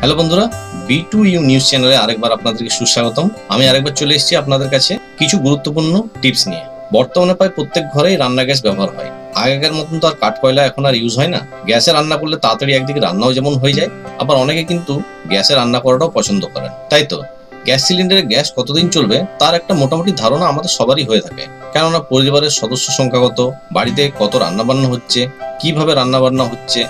Hello বন্ধুরা, B2U news চ্যানেলে আরেকবার আপনাদেরকে সুস্বাগতম। আমি আরেকবার চলে এসেছি আপনাদের কাছে কিছু গুরুত্বপূর্ণ টিপস নিয়ে। বর্তমানে প্রায় প্রত্যেক ঘরেই রান্না গ্যাস ব্যবহার হয়। আগেকার মতন তো আর কাঠ কয়লা এখন আর ইউজ হয় না। গ্যাসে রান্না করলে তাড়াতাড়ি একদিকে রান্নাও যেমন হয়ে যায়, আবার অনেকে কিন্তু গ্যাসে রান্না করাটাও পছন্দ করেন। তাই তো গ্যাস সিলিন্ডারে গ্যাস কতদিন চলবে তার একটা মোটামুটি ধারণা আমাদের সবারই হয়ে থাকে। কেননা পরিবারের সদস্য সংখ্যা কত, বাড়িতে কত রান্নাবান্না হচ্ছে, কিভাবে রান্নাবান্না হচ্ছে,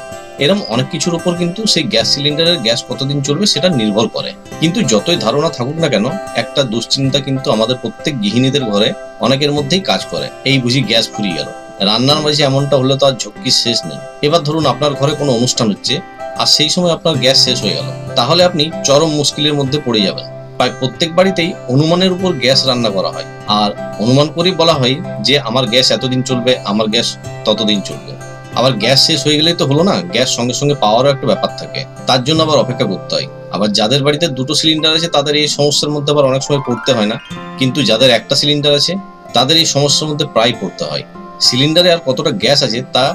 এরকম অনেক কিছুর উপর কিন্তু সেই গ্যাস সিলিন্ডারের গ্যাস কতদিন চলবে সেটা নির্ভর করে। কিন্তু যতই ধারণা থাকুক না কেন, একটা দুশ্চিন্তা কিন্তু আমাদের প্রত্যেক গৃহিণীদের ঘরে অনেকের মধ্যেই কাজ করে। এই বুঝি গ্যাস ফুরিয়ে গেল। রান্নার মাঝে এমনটা হলে তো আর ঝক্কির শেষ নেই। এবার ধরুন আপনার ঘরে কোনো অনুষ্ঠান হচ্ছে আর সেই সময় আপনার গ্যাস শেষ হয়ে গেল, তাহলে আপনি চরম মুশকিলের মধ্যে পড়ে যাবেন। প্রায় প্রত্যেক বাড়িতেই অনুমানের উপর গ্যাস রান্না করা হয়, আর অনুমান করেই বলা হয় যে আমার গ্যাস এতদিন চলবে, আমার গ্যাস ততদিন চলবে। আবার গ্যাস শেষ হয়ে গেলেই তো হলো না, গ্যাস সঙ্গে সঙ্গে পাওয়ারও একটা ব্যাপার থাকে, তার জন্য আবার অপেক্ষা করতে হয়। আবার যাদের বাড়িতে দুটো সিলিন্ডার আছে তাদের এই সমস্যার মধ্যে আবার অনেক সময় পড়তে হয় না, কিন্তু যাদের একটা সিলিন্ডার আছে তাদের এই সমস্যার মধ্যে প্রায় পড়তে হয়। সিলিন্ডারে আর কতটা গ্যাস আছে তা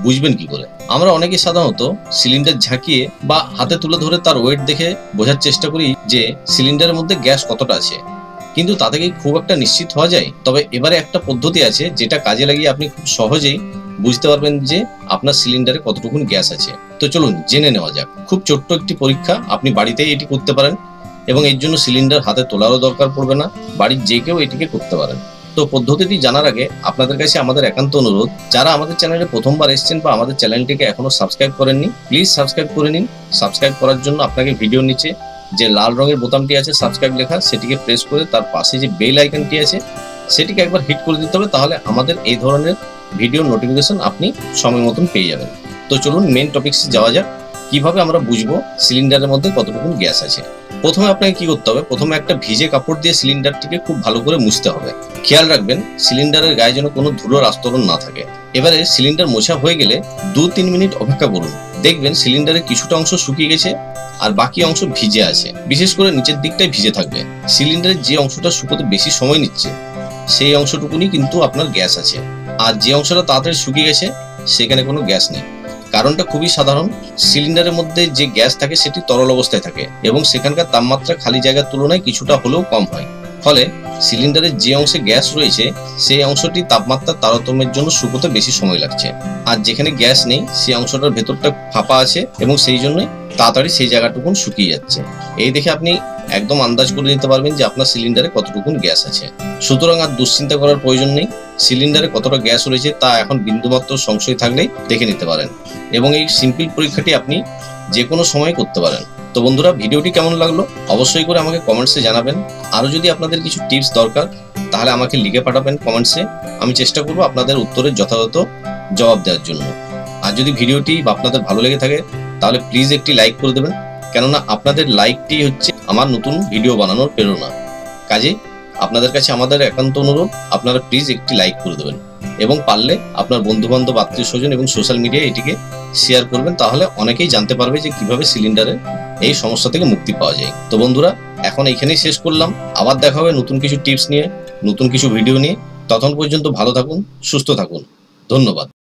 বুঝবেন কি করে? আমরা অনেকেই সাধারণত সিলিন্ডার ঝাঁকিয়ে বা হাতে তুলে ধরে তার ওয়েট দেখে বোঝার চেষ্টা করি যে সিলিন্ডারের মধ্যে গ্যাস কতটা আছে, কিন্তু তাতে কি খুব একটা নিশ্চিত হওয়া যায়? তবে এবারে একটা পদ্ধতি আছে যেটা কাজে লাগিয়ে আপনি খুব সহজেই বুঝতে পারবেন যে আপনার সিলিন্ডারে কতটুকুন গ্যাস আছে। তো চলুন জেনে নেওয়া যাক। খুব ছোট্ট একটি পরীক্ষা, আপনি বাড়িতেই এটি করতে পারেন এবং এর জন্য সিলিন্ডার হাতে তোলারও দরকার পড়বে না, বাড়ির যে কেউ এটিকে করতে পারেন। তো পদ্ধতিটি জানার আগে আপনাদের কাছে আমাদের একান্ত অনুরোধ, যারা আমাদের চ্যানেলে প্রথমবার এসেছেন বা আমাদের চ্যানেলটিকে এখনো সাবস্ক্রাইব করেননি, প্লিজ সাবস্ক্রাইব করে নিন। সাবস্ক্রাইব করার জন্য আপনাকে ভিডিওর নিচে যে লাল রঙের বোতামটি আছে সাবস্ক্রাইব লেখা, সেটিকে প্রেস করে তার পাশে যে বেল আইকনটি আছে সেটিকে একবার হিট করে দিতে হবে, তাহলে আমাদের এই ধরনের ভিডিওর নোটিফিকেশন আপনি সময় মতন পেয়ে যাবেন। তো চলুন মেইন টপিকসে যাওয়া যাক, কিভাবে আমরা বুঝবো সিলিন্ডারের মধ্যে কতটুকু গ্যাস আছে। প্রথমে আপনাকে কি করতে হবে, প্রথমে একটা ভিজে কাপড় দিয়ে সিলিন্ডারটিকে খুব ভালো করে মুছতে হবে। খেয়াল রাখবেন সিলিন্ডারের গায়ে যেন কোনো ধুলোর আস্তরণ না থাকে। এবারে সিলিন্ডার মোছা হয়ে গেলে 2-3 মিনিট অপেক্ষা করুন। দেখবেন সিলিন্ডারের কিছুটা অংশ শুকিয়ে গেছে আর বাকি অংশ ভিজে আছে, বিশেষ করে নিচের দিকটাই ভিজে থাকবে। সিলিন্ডারের যে অংশটা শুকোতে বেশি সময় নিচ্ছে সেই অংশটুকুনি কিন্তু আপনার গ্যাস আছে, আর যে অংশটা তাড়াতাড়ি শুকিয়ে গেছে সেখানে কোনো গ্যাস নেই। কারণটা খুবই সাধারণ, সিলিন্ডারের মধ্যে যে গ্যাস থাকে সেটি তরল অবস্থায় থাকে এবং সেখানকার তাপমাত্রা খালি জায়গার তুলনায় কিছুটা হলেও কম হয়। ফলে সিলিন্ডারের যে অংশে গ্যাস রয়েছে সেই অংশটি তাপমাত্রার তারতম্যের জন্য শুকোতে বেশি সময় লাগছে, আর যেখানে গ্যাস নেই সেই অংশটার ভেতরটা ফাঁপা আছে এবং সেই জন্যই তাড়াতাড়ি সেই জায়গাটুকুন শুকিয়ে যাচ্ছে। এই দেখে আপনি একদম আন্দাজ করে নিতে পারবেন যে আপনার সিলিন্ডারে কতটুকুন গ্যাস আছে। সুতরাং আর দুশ্চিন্তা করার প্রয়োজন নেই, সিলিন্ডারে কতটা গ্যাস রয়েছে তা এখন বিন্দুমাত্র সংশয় থাকলেই দেখে নিতে পারেন এবং এই সিম্পল পরীক্ষাটি আপনি যে কোনো সময় করতে পারেন। তো বন্ধুরা, ভিডিওটি কেমন লাগলো অবশ্যই করে আমাকে কমেন্টসে জানাবেন। আরও যদি আপনাদের কিছু টিপস দরকার তাহলে আমাকে লিখে পাঠাবেন কমেন্টসে, আমি চেষ্টা করব আপনাদের উত্তরের যথাযথ জবাব দেওয়ার জন্য। আর যদি ভিডিওটি আপনাদের ভালো লেগে থাকে তাহলে প্লিজ একটি লাইক করে দেবেন, কেননা আপনাদের লাইকটি হচ্ছে আমার নতুন ভিডিও বানানোর প্রেরণা। কাজেই আপনাদের কাছে আমাদের একান্ত অনুরোধ, আপনারা প্লিজ একটি লাইক করে দেবেন এবং পারলে আপনার বন্ধুবান্ধব, আত্মীয় স্বজন এবং সোশ্যাল মিডিয়ায় এটিকে শেয়ার করবেন, তাহলে অনেকেই জানতে পারবে যে কিভাবে সিলিন্ডারের এই সমস্যা থেকে মুক্তি পাওয়া যায়। তো বন্ধুরা, এখন এইখানেই শেষ করলাম, আবার দেখা হবে নতুন কিছু টিপস নিয়ে, নতুন কিছু ভিডিও নিয়ে। ততক্ষণ পর্যন্ত ভালো থাকুন, সুস্থ থাকুন, ধন্যবাদ।